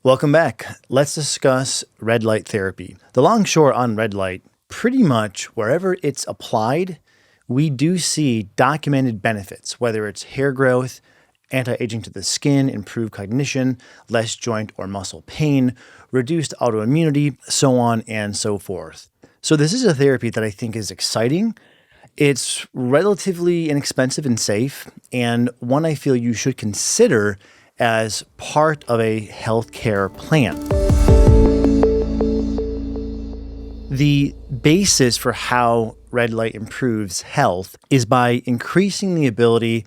Welcome back. Let's discuss red light therapy. The long short on red light, pretty much wherever it's applied, we do see documented benefits, whether it's hair growth, anti-aging to the skin, improved cognition, less joint or muscle pain, reduced autoimmunity, so on and so forth. So this is a therapy that I think is exciting. It's relatively inexpensive and safe, and one I feel you should consider as part of a healthcare plan. The basis for how red light improves health is by increasing the ability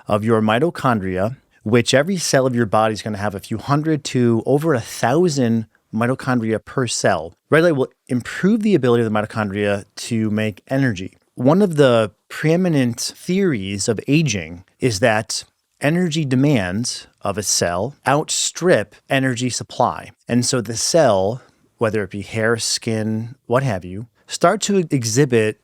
of your mitochondria, which every cell of your body is going to have a few hundred to over 1,000 mitochondria per cell. Red light will improve the ability of the mitochondria to make energy. One of the preeminent theories of aging is that energy demands of a cell outstrip energy supply. And so the cell, whether it be hair, skin, what have you, start to exhibit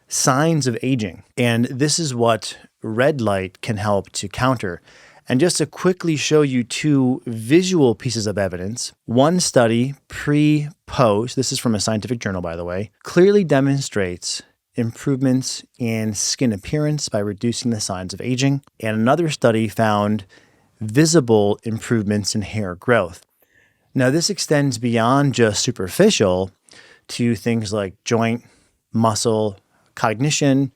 signs of aging. And this is what red light can help to counter. And just to quickly show you two visual pieces of evidence, one study pre-post, this is from a scientific journal, by the way, clearly demonstrates improvements in skin appearance by reducing the signs of aging. And another study found visible improvements in hair growth. Now, this extends beyond just superficial to things like joint, muscle, cognition,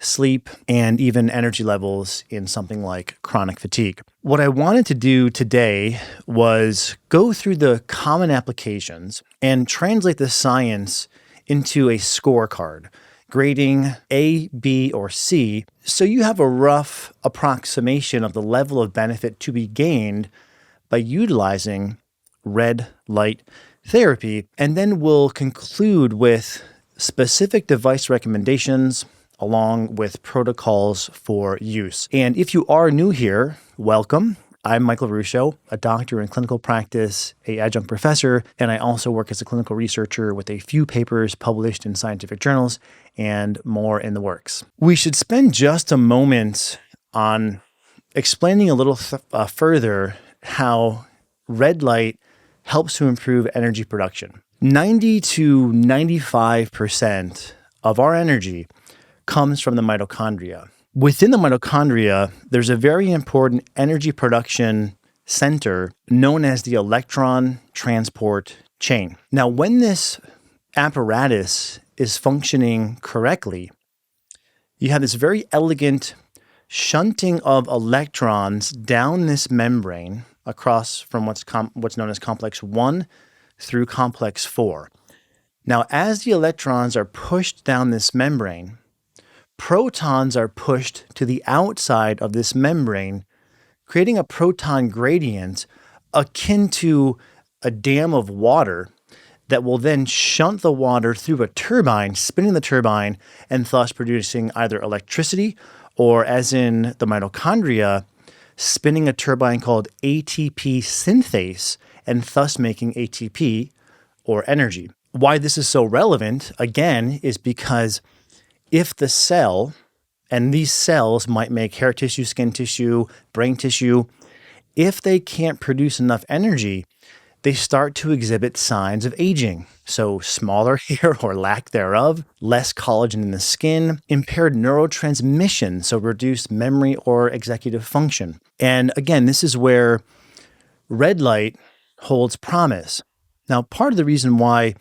sleep, and even energy levels in something like chronic fatigue. What I wanted to do today was go through the common applications and translate the science into a scorecard, grading A, B, or C, so you have a rough approximation of the level of benefit to be gained by utilizing red light therapy. And then we'll conclude with specific device recommendations along with protocols for use. And if you are new here, welcome. I'm Michael Ruscio, a doctor in clinical practice, an adjunct professor, and I also work as a clinical researcher with a few papers published in scientific journals and more in the works. We should spend just a moment on explaining a little further how red light helps to improve energy production. 90 to 95% of our energy comes from the mitochondria. Within the mitochondria, there's a very important energy production center known as the electron transport chain. Now, when this apparatus is functioning correctly, you have this very elegant shunting of electrons down this membrane across from what's known as complex 1 through complex 4. Now, as the electrons are pushed down this membrane, protons are pushed to the outside of this membrane, creating a proton gradient akin to a dam of water that will then shunt the water through a turbine, spinning the turbine, and thus producing either electricity or, as in the mitochondria, spinning a turbine called ATP synthase and thus making ATP or energy. Why this is so relevant, again, is because if the cell, and these cells might make hair tissue, skin tissue, brain tissue, if they can't produce enough energy, they start to exhibit signs of aging. So smaller hair or lack thereof, less collagen in the skin, impaired neurotransmission, so reduced memory or executive function. And again, this is where red light holds promise. Now, part of the reason why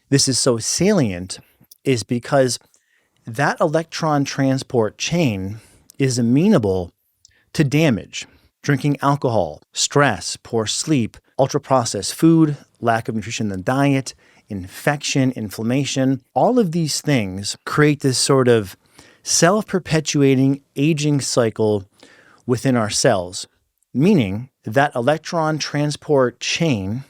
this is so salient is because that electron transport chain is amenable to damage. Drinking alcohol, stress, poor sleep, ultra-processed food, lack of nutrition in the diet, infection, inflammation, all of these things create this sort of self-perpetuating aging cycle within our cells, meaning that electron transport chain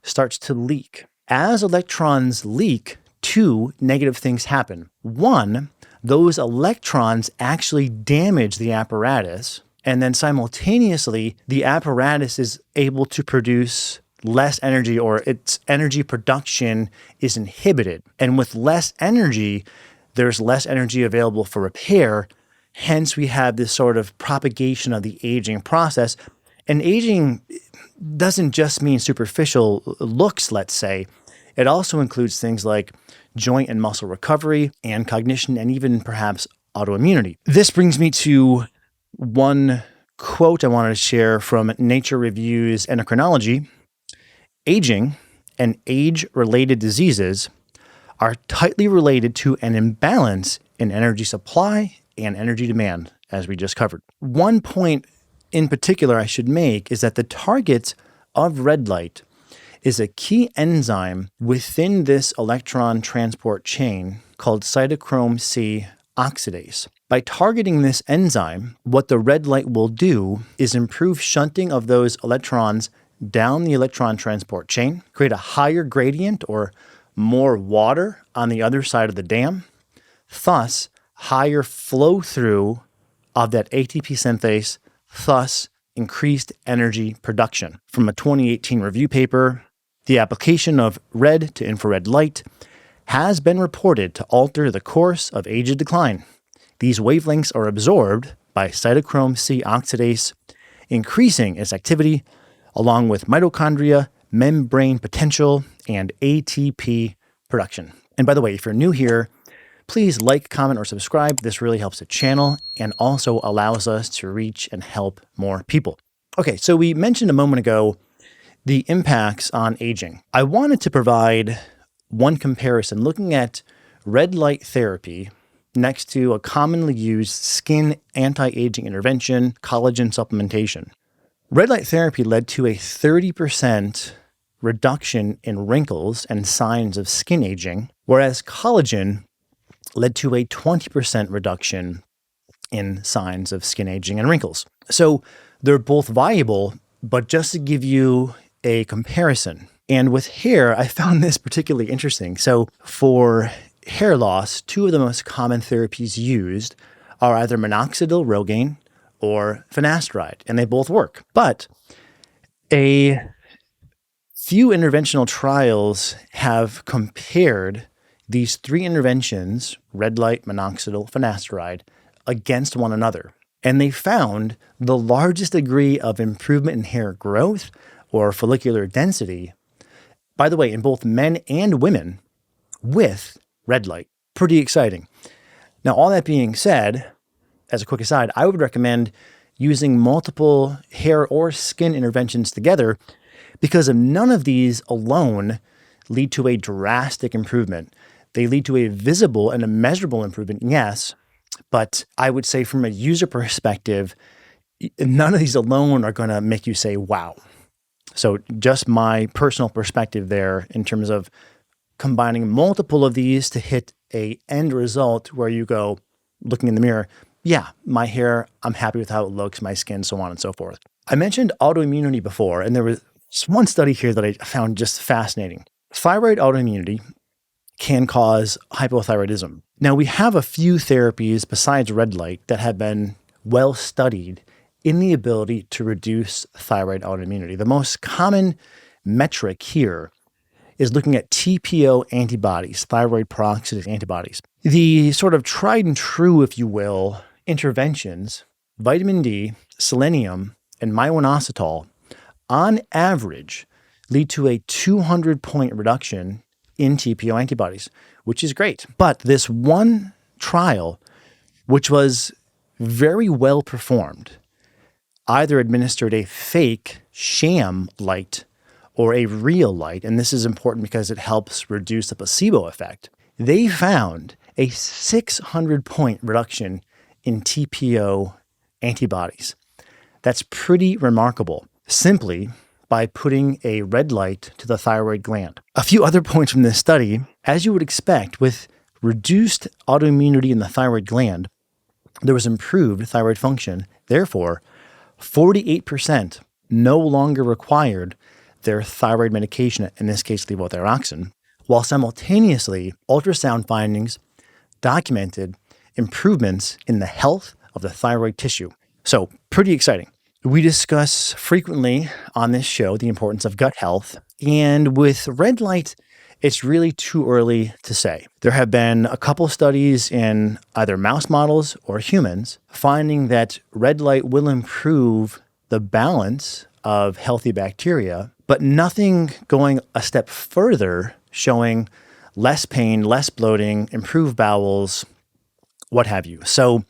starts to leak. As electrons leak, two negative things happen. One, those electrons actually damage the apparatus, and then simultaneously, the apparatus is able to produce less energy, or its energy production is inhibited. And with less energy, there's less energy available for repair. Hence, we have this sort of propagation of the aging process. And aging doesn't just mean superficial looks, let's say. It also includes things like joint and muscle recovery and cognition and even perhaps autoimmunity. This brings me to one quote I wanted to share from Nature Reviews Endocrinology. Aging and age-related diseases are tightly related to an imbalance in energy supply and energy demand, as we just covered. One point in particular I should make is that the target of red light is a key enzyme within this electron transport chain called cytochrome C oxidase. By targeting this enzyme, what the red light will do is improve shunting of those electrons down the electron transport chain, create a higher gradient or more water on the other side of the dam, thus higher flow through of that ATP synthase, thus increased energy production. From a 2018 review paper, the application of red to infrared light has been reported to alter the course of age decline. These wavelengths are absorbed by cytochrome C oxidase, increasing its activity along with mitochondria, membrane potential, and ATP production. And by the way, if you're new here, please like, comment, or subscribe. This really helps the channel and also allows us to reach and help more people. Okay, so we mentioned a moment ago the impacts on aging. I wanted to provide one comparison looking at red light therapy next to a commonly used skin anti-aging intervention, collagen supplementation. Red light therapy led to a 30% reduction in wrinkles and signs of skin aging, whereas collagen led to a 20% reduction in signs of skin aging and wrinkles. So they're both viable, but just to give you a comparison. And with hair, I found this particularly interesting. So for hair loss, two of the most common therapies used are either minoxidil, Rogaine, or finasteride, and they both work. But a few interventional trials have compared these three interventions, red light, minoxidil, finasteride, against one another. And they found the largest degree of improvement in hair growth or follicular density, by the way, in both men and women with red light. Pretty exciting. Now, all that being said, as a quick aside, I would recommend using multiple hair or skin interventions together because of none of these alone lead to a drastic improvement. They lead to a visible and a measurable improvement, yes, but I would say from a user perspective, none of these alone are going to make you say, wow. So just my personal perspective there in terms of combining multiple of these to hit a end result where you go looking in the mirror, yeah, my hair, I'm happy with how it looks, my skin, so on and so forth. I mentioned autoimmunity before, and there was one study here that I found just fascinating. Thyroid autoimmunity can cause hypothyroidism. Now, we have a few therapies besides red light that have been well studied in the ability to reduce thyroid autoimmunity. The most common metric here is looking at TPO antibodies, thyroid peroxidase antibodies. The sort of tried and true, if you will, interventions, vitamin D, selenium, and myo-inositol, on average, lead to a 200-point reduction in TPO antibodies, which is great. But this one trial, which was very well performed, either administered a fake sham light or a real light, and this is important because it helps reduce the placebo effect. They found a 600-point reduction in TPO antibodies. That's pretty remarkable, simply by putting a red light to the thyroid gland. A few other points from this study, as you would expect, with reduced autoimmunity in the thyroid gland, there was improved thyroid function. Therefore, 48% no longer required their thyroid medication, in this case levothyroxine, while simultaneously ultrasound findings documented improvements in the health of the thyroid tissue. So pretty exciting. We discuss frequently on this show the importance of gut health, and with red light, it's really too early to say. There have been a couple studies in either mouse models or humans finding that red light will improve the balance of healthy bacteria, but nothing going a step further, showing less pain, less bloating, improved bowels, what have you. So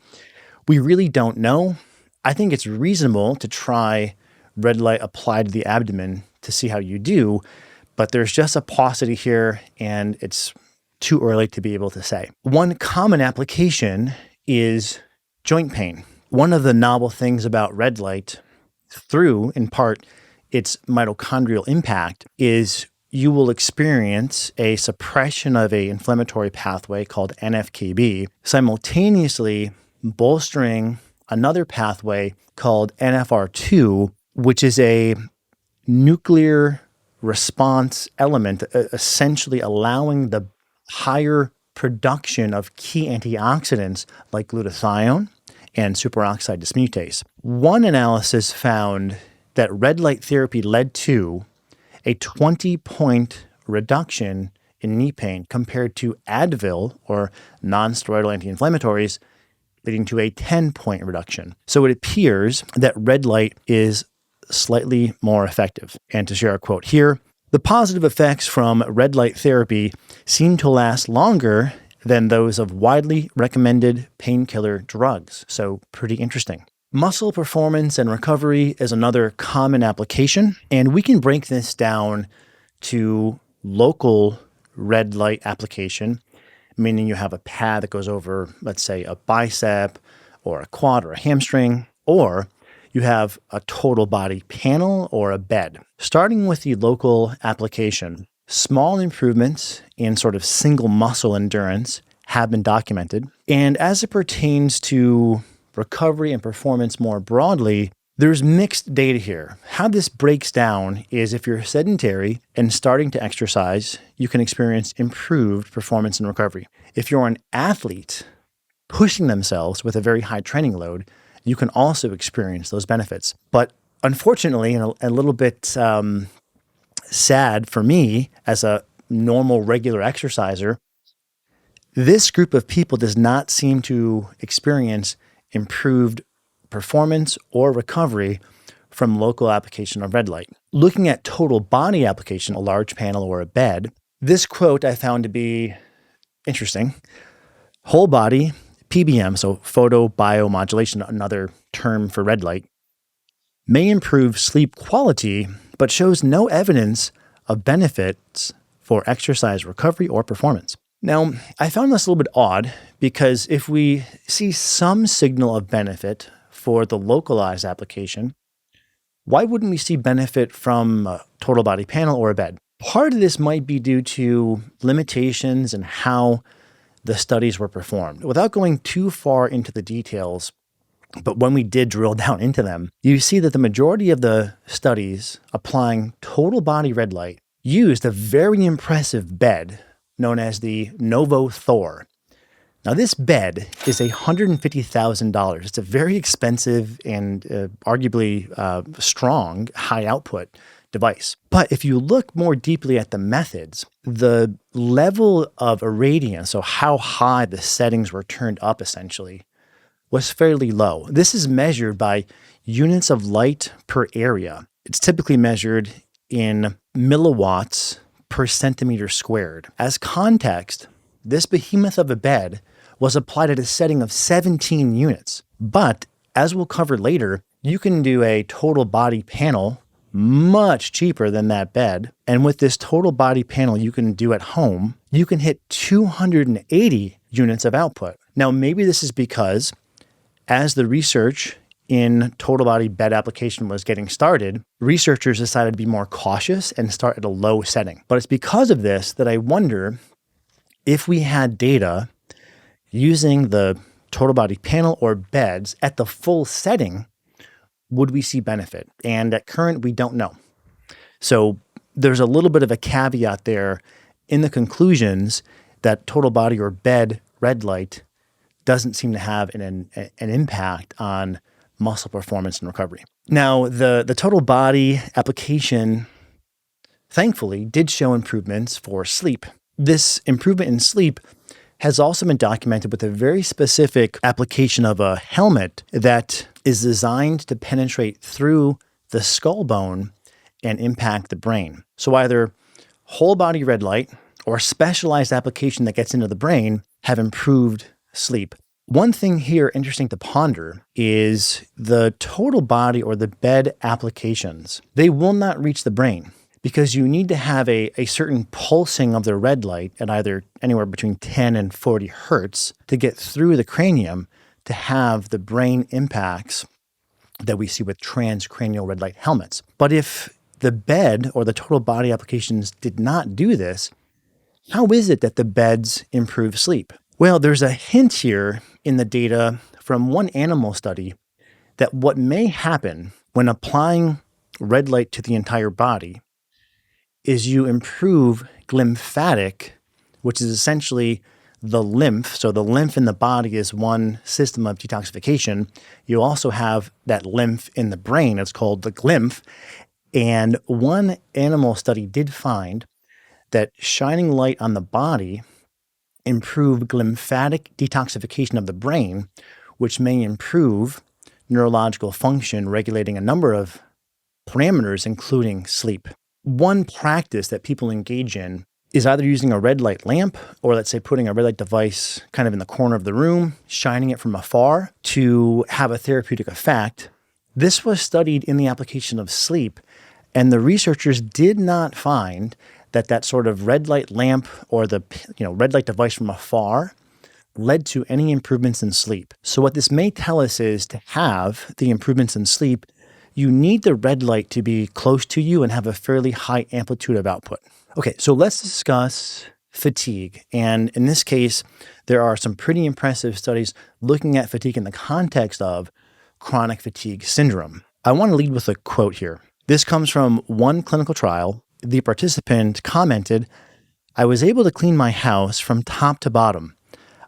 we really don't know. I think it's reasonable to try red light applied to the abdomen to see how you do, but there's just a paucity here and it's too early to be able to say. One common application is joint pain. One of the novel things about red light, through in part its mitochondrial impact, is you will experience a suppression of an inflammatory pathway called NF-κB, simultaneously bolstering another pathway called NFR2, which is a nuclear response element, essentially allowing the higher production of key antioxidants like glutathione and superoxide dismutase. One analysis found that red light therapy led to a 20-point reduction in knee pain compared to Advil or non-steroidal anti-inflammatories, leading to a 10-point reduction. So it appears that red light is slightly more effective. And to share a quote here, the positive effects from red light therapy seem to last longer than those of widely recommended painkiller drugs. So pretty interesting. Muscle performance and recovery is another common application, and we can break this down to local red light application, meaning you have a pad that goes over, let's say, a bicep or a quad or a hamstring, or you have a total body panel or a bed. Starting with the local application, small improvements in sort of single muscle endurance have been documented. And as it pertains to recovery and performance more broadly, there's mixed data here. How this breaks down is if you're sedentary and starting to exercise, you can experience improved performance and recovery. If you're an athlete pushing themselves with a very high training load, you can also experience those benefits. But unfortunately, and a little bit sad for me as a normal, regular exerciser, this group of people does not seem to experience improved performance or recovery from local application of red light. Looking at total body application, a large panel or a bed, this quote I found to be interesting. Whole body PBM, so photobiomodulation, another term for red light, may improve sleep quality, but shows no evidence of benefits for exercise recovery or performance. Now, I found this a little bit odd because if we see some signal of benefit for the localized application, why wouldn't we see benefit from a total body panel or a bed? Part of this might be due to limitations in how the studies were performed. Without going too far into the details, but when we did drill down into them, you see that the majority of the studies applying total body red light used a very impressive bed known as the Novo Thor. Now, this bed is $150,000. It's a very expensive and arguably strong, high output device. But if you look more deeply at the methods, the level of irradiance, so how high the settings were turned up essentially, was fairly low. This is measured by units of light per area. It's typically measured in milliwatts per centimeter squared. As context, this behemoth of a bed was applied at a setting of 17 units. But as we'll cover later, you can do a total body panel much cheaper than that bed. And with this total body panel you can do at home, you can hit 280 units of output. Now, maybe this is because as the research in total body bed application was getting started, researchers decided to be more cautious and start at a low setting. But it's because of this that I wonder if we had data using the total body panel or beds at the full setting, would we see benefit? And at current, we don't know. So there's a little bit of a caveat there in the conclusions that total body or bed red light doesn't seem to have an impact on muscle performance and recovery. Now, the total body application, thankfully, did show improvements for sleep. This improvement in sleep has also been documented with a very specific application of a helmet that is designed to penetrate through the skull bone and impact the brain. So either whole body red light or specialized application that gets into the brain have improved sleep. One thing here interesting to ponder is the total body or the bed applications. They will not reach the brain because you need to have a certain pulsing of the red light at either anywhere between 10 and 40 hertz to get through the cranium to have the brain impacts that we see with transcranial red light helmets. But if the bed or the total body applications did not do this, how is it that the beds improve sleep? Well, there's a hint here in the data from one animal study that what may happen when applying red light to the entire body is you improve glymphatic, which is essentially the lymph. So the lymph in the body is one system of detoxification. You also have that lymph in the brain. It's called the glymph. And one animal study did find that shining light on the body improved glymphatic detoxification of the brain, which may improve neurological function, regulating a number of parameters, including sleep. One practice that people engage in is either using a red light lamp or, let's say, putting a red light device kind of in the corner of the room, shining it from afar to have a therapeutic effect. This was studied in the application of sleep, and the researchers did not find that sort of red light lamp or the red light device from afar led to any improvements in sleep. So what this may tell us is to have the improvements in sleep, you need the red light to be close to you and have a fairly high amplitude of output. Okay, so let's discuss fatigue. And in this case, there are some pretty impressive studies looking at fatigue in the context of chronic fatigue syndrome. I want to lead with a quote here. This comes from one clinical trial. The participant commented, "I was able to clean my house from top to bottom.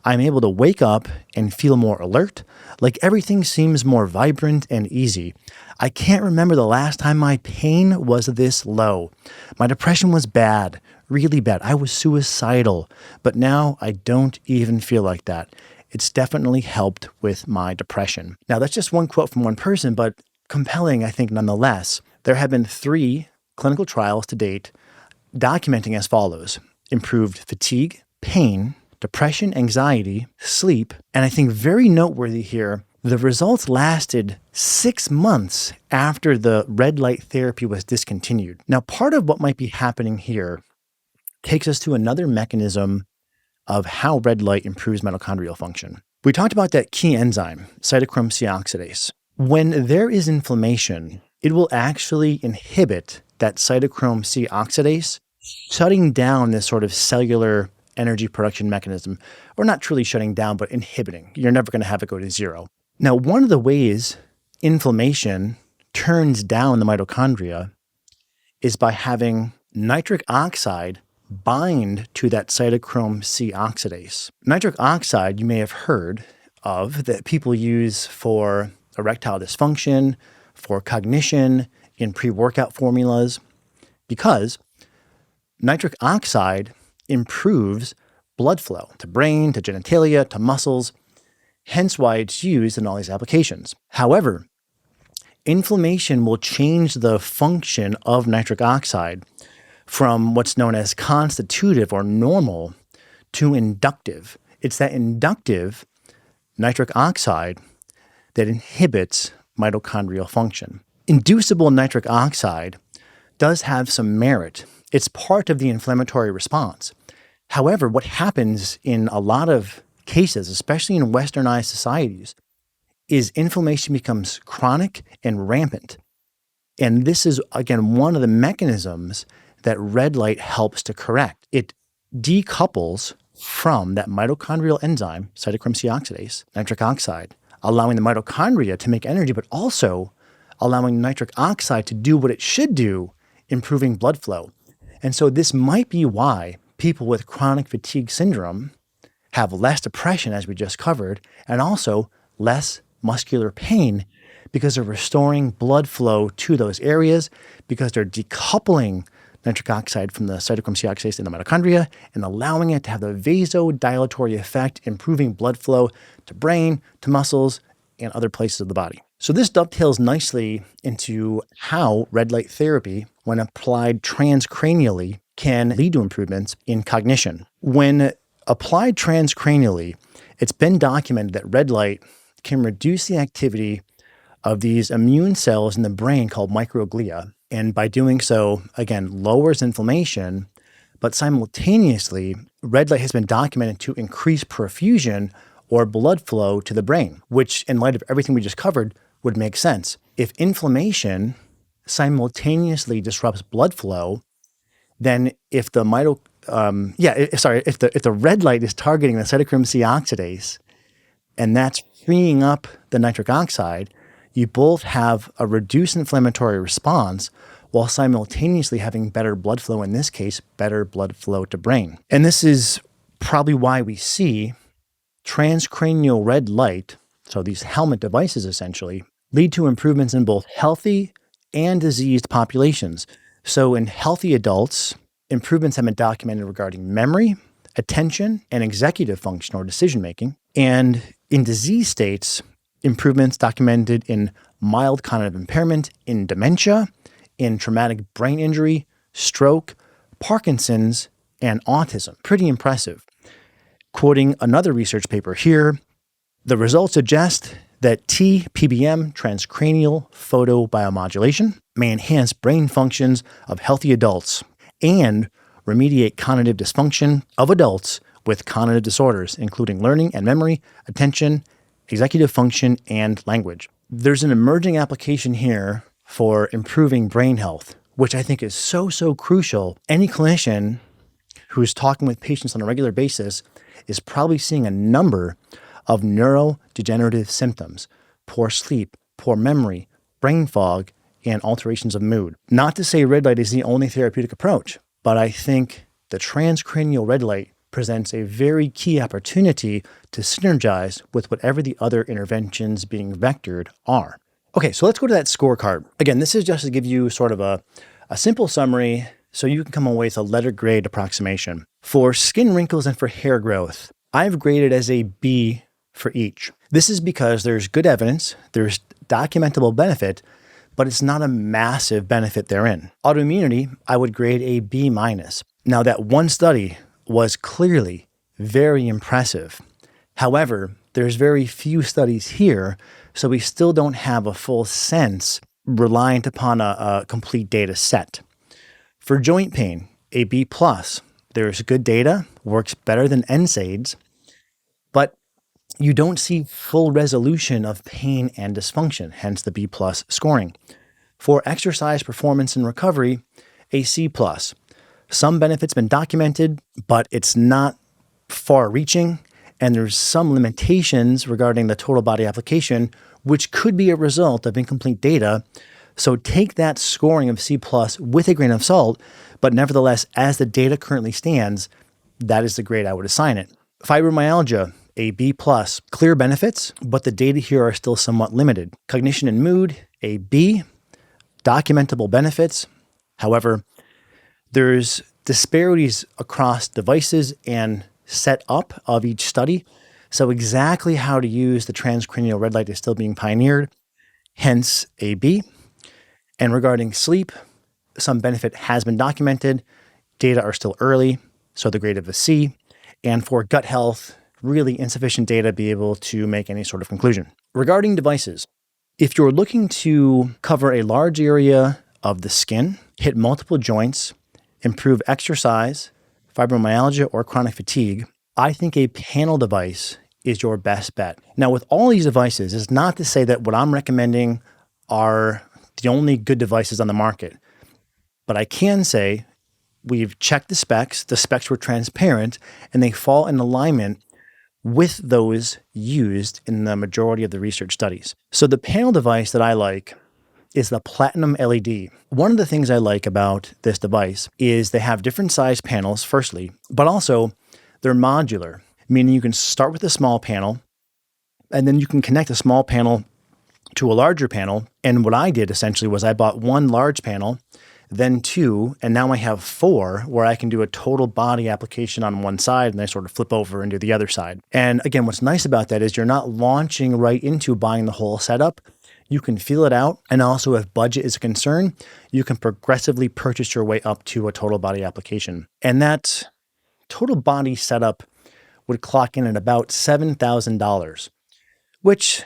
I'm able to wake up and feel more alert, like everything seems more vibrant and easy. I can't remember the last time my pain was this low. My depression was bad, really bad. I was suicidal, but now I don't even feel like that. It's definitely helped with my depression." Now, that's just one quote from one person, but compelling, I think, nonetheless. There have been 3 clinical trials to date documenting as follows: improved fatigue, pain, depression, anxiety, sleep, and I think very noteworthy here, the results lasted 6 months after the red light therapy was discontinued. Now, part of what might be happening here takes us to another mechanism of how red light improves mitochondrial function. We talked about that key enzyme, cytochrome C oxidase. When there is inflammation, it will actually inhibit that cytochrome C oxidase, shutting down this sort of cellular energy production mechanism, or not truly shutting down, but inhibiting. You're never going to have it go to zero. Now, one of the ways inflammation turns down the mitochondria is by having nitric oxide bind to that cytochrome C oxidase. Nitric oxide, you may have heard of, that people use for erectile dysfunction, for cognition, in pre-workout formulas, because nitric oxide improves blood flow to brain, to genitalia, to muscles, hence why it's used in all these applications. However, inflammation will change the function of nitric oxide from what's known as constitutive or normal to inductive. It's that inductive nitric oxide that inhibits mitochondrial function. Inducible nitric oxide does have some merit. It's part of the inflammatory response. However, what happens in a lot of cases, especially in westernized societies, is inflammation becomes chronic and rampant. And this is, again, one of the mechanisms that red light helps to correct. It decouples from that mitochondrial enzyme, cytochrome C oxidase, nitric oxide, allowing the mitochondria to make energy, but also allowing nitric oxide to do what it should do, improving blood flow. And so this might be why people with chronic fatigue syndrome have less depression, as we just covered, and also less muscular pain, because they're restoring blood flow to those areas, because they're decoupling nitric oxide from the cytochrome C oxidase in the mitochondria and allowing it to have the vasodilatory effect, improving blood flow to brain, to muscles, and other places of the body. So this dovetails nicely into how red light therapy, when applied transcranially, can lead to improvements in cognition. When applied transcranially, it's been documented that red light can reduce the activity of these immune cells in the brain called microglia. And by doing so, again, lowers inflammation, but simultaneously, red light has been documented to increase perfusion or blood flow to the brain, which in light of everything we just covered would make sense. If inflammation simultaneously disrupts blood flow, then if the if the red light is targeting the cytochrome C oxidase, and that's freeing up the nitric oxide, you both have a reduced inflammatory response while simultaneously having better blood flow, in this case, better blood flow to brain. And this is probably why we see transcranial red light, so these helmet devices essentially, lead to improvements in both healthy and diseased populations. So in healthy adults, improvements have been documented regarding memory, attention, and executive function or decision making. And in disease states, improvements documented in mild cognitive impairment, in dementia, in traumatic brain injury, stroke, Parkinson's, and autism. Pretty impressive. Quoting another research paper here, the results suggest that TPBM, transcranial photobiomodulation, may enhance brain functions of healthy adults and remediate cognitive dysfunction of adults with cognitive disorders, including learning and memory, attention, executive function, and language. There's an emerging application here for improving brain health, which I think is so crucial. Any clinician who's talking with patients on a regular basis is probably seeing a number of neurodegenerative symptoms: poor sleep, poor memory, brain fog, and alterations of mood. Not to say red light is the only therapeutic approach, but I think the transcranial red light presents a very key opportunity to synergize with whatever the other interventions being vectored are. Okay, so let's go to that scorecard. Again, this is just to give you sort of a simple summary so you can come away with a letter grade approximation. For skin wrinkles and for hair growth, I've graded as a B for each. This is because there's good evidence, there's documentable benefit, but it's not a massive benefit therein. Autoimmunity, I would grade a B-. Now, that one study was clearly very impressive. However, there's very few studies here, so we still don't have a full sense reliant upon a complete data set. For joint pain, a B+. There's good data, works better than NSAIDs, but you don't see full resolution of pain and dysfunction, hence the B+ scoring. For exercise performance and recovery, a C+. Some benefits been documented, but it's not far-reaching, and there's some limitations regarding the total body application, which could be a result of incomplete data. So take that scoring of C+ with a grain of salt, but nevertheless, as the data currently stands, that is the grade I would assign it. Fibromyalgia, a B+. Clear benefits, but the data here are still somewhat limited. Cognition and mood, a B. Documentable benefits. However, there's disparities across devices and setup of each study. So exactly how to use the transcranial red light is still being pioneered, hence a B. And regarding sleep, some benefit has been documented. Data are still early, so the grade of a C. And for gut health, really insufficient data to be able to make any sort of conclusion. Regarding devices, if you're looking to cover a large area of the skin, hit multiple joints, improve exercise, fibromyalgia, or chronic fatigue, I think a panel device is your best bet. Now, with all these devices, it's not to say that what I'm recommending are the only good devices on the market. But I can say we've checked the specs were transparent, and they fall in alignment with those used in the majority of the research studies. So the panel device that I like is the Platinum LED. One of the things I like about this device is they have different size panels, firstly, but also they're modular, meaning you can start with a small panel, and then you can connect a small panel to a larger panel. And what I did essentially was I bought one large panel, then two, and now I have four where I can do a total body application on one side and I sort of flip over and do the other side. And again, what's nice about that is you're not launching right into buying the whole setup. You can feel it out. And also, if budget is a concern, you can progressively purchase your way up to a total body application. And that total body setup would clock in at about $7,000, which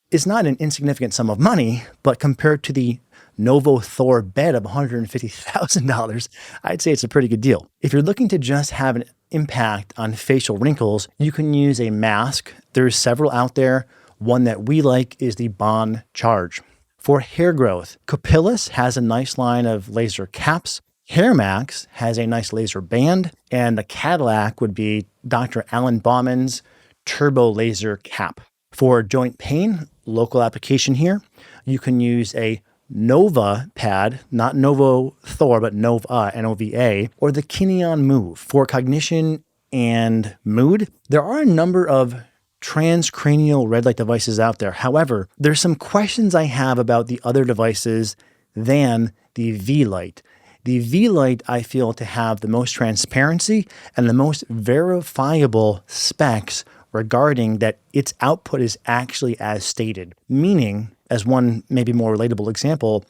is not an insignificant sum of money, but compared to the Novo Thor bed of $150,000, I'd say it's a pretty good deal. If you're looking to just have an impact on facial wrinkles, you can use a mask. There's several out there. One that we like is the Bond Charge. For hair growth, Copilus has a nice line of laser caps. Hair Max has a nice laser band, and the Cadillac would be Dr. Alan Bauman's Turbo Laser Cap. For joint pain, local application here, you can use a Nova pad, not Novo Thor, but Nova, N-O-V-A, or the Kineon Move. For cognition and mood, there are a number of transcranial red light devices out there. However, there's some questions I have about the other devices than the V-Light. The V-Light, I feel, to have the most transparency and the most verifiable specs regarding that its output is actually as stated. Meaning, as one maybe more relatable example,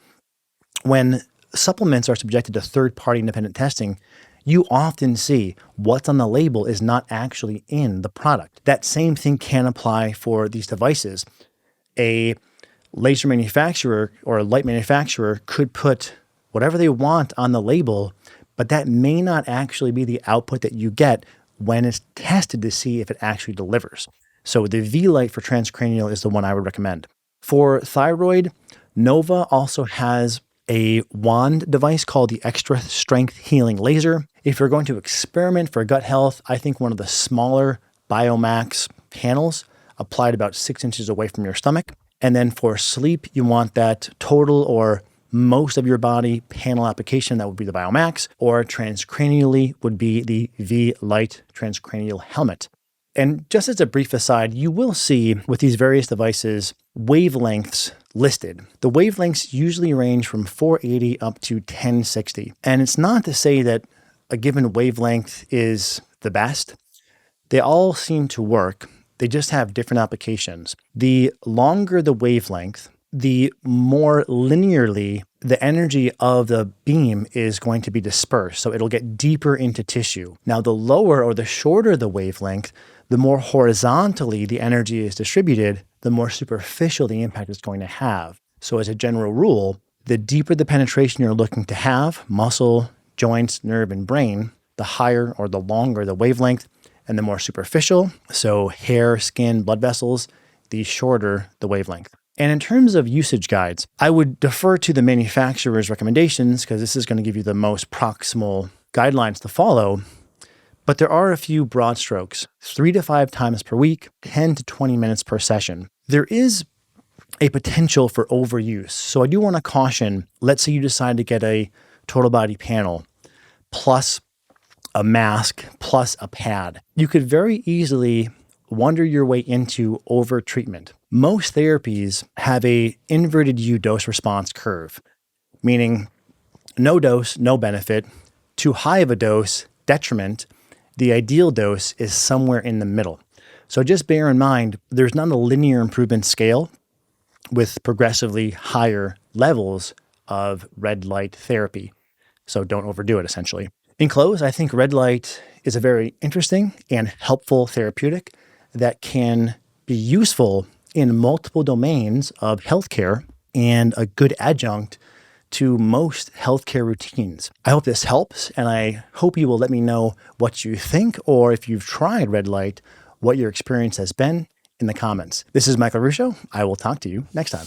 when supplements are subjected to third-party independent testing, you often see what's on the label is not actually in the product. That same thing can apply for these devices. A laser manufacturer or a light manufacturer could put whatever they want on the label, but that may not actually be the output that you get when it's tested to see if it actually delivers. So the V-Light for transcranial is the one I would recommend. For thyroid, Nova also has a wand device called the Extra Strength Healing Laser. If you're going to experiment for gut health, I think one of the smaller Biomax panels applied about 6 inches away from your stomach. And then for sleep, you want that total or most of your body panel application, that would be the Biomax, or transcranially would be the V-Light transcranial helmet. And just as a brief aside, you will see with these various devices wavelengths listed. The wavelengths usually range from 480 up to 1060. And it's not to say that a given wavelength is the best. They all seem to work. They just have different applications. The longer the wavelength, the more linearly the energy of the beam is going to be dispersed. So it'll get deeper into tissue. Now, the lower or the shorter the wavelength, the more horizontally the energy is distributed, the more superficial the impact is going to have. So as a general rule, the deeper the penetration you're looking to have, muscle, joints, nerve, and brain, the higher or the longer the wavelength, and the more superficial, so hair, skin, blood vessels, the shorter the wavelength. And in terms of usage guides, I would defer to the manufacturer's recommendations because this is going to give you the most proximal guidelines to follow. But there are a few broad strokes, 3 to 5 times per week, 10 to 20 minutes per session. There is a potential for overuse. So I do want to caution, let's say you decide to get a total body panel plus a mask plus a pad. You could very easily wander your way into over-treatment. Most therapies have a inverted U dose response curve, meaning no dose, no benefit, too high of a dose, detriment. The ideal dose is somewhere in the middle. So just bear in mind, there's not a linear improvement scale with progressively higher levels of red light therapy. So don't overdo it, essentially. In close, I think red light is a very interesting and helpful therapeutic that can be useful in multiple domains of healthcare and a good adjunct to most healthcare routines. I hope this helps, and I hope you will let me know what you think, or if you've tried red light, what your experience has been in the comments. This is Michael Ruscio. I will talk to you next time.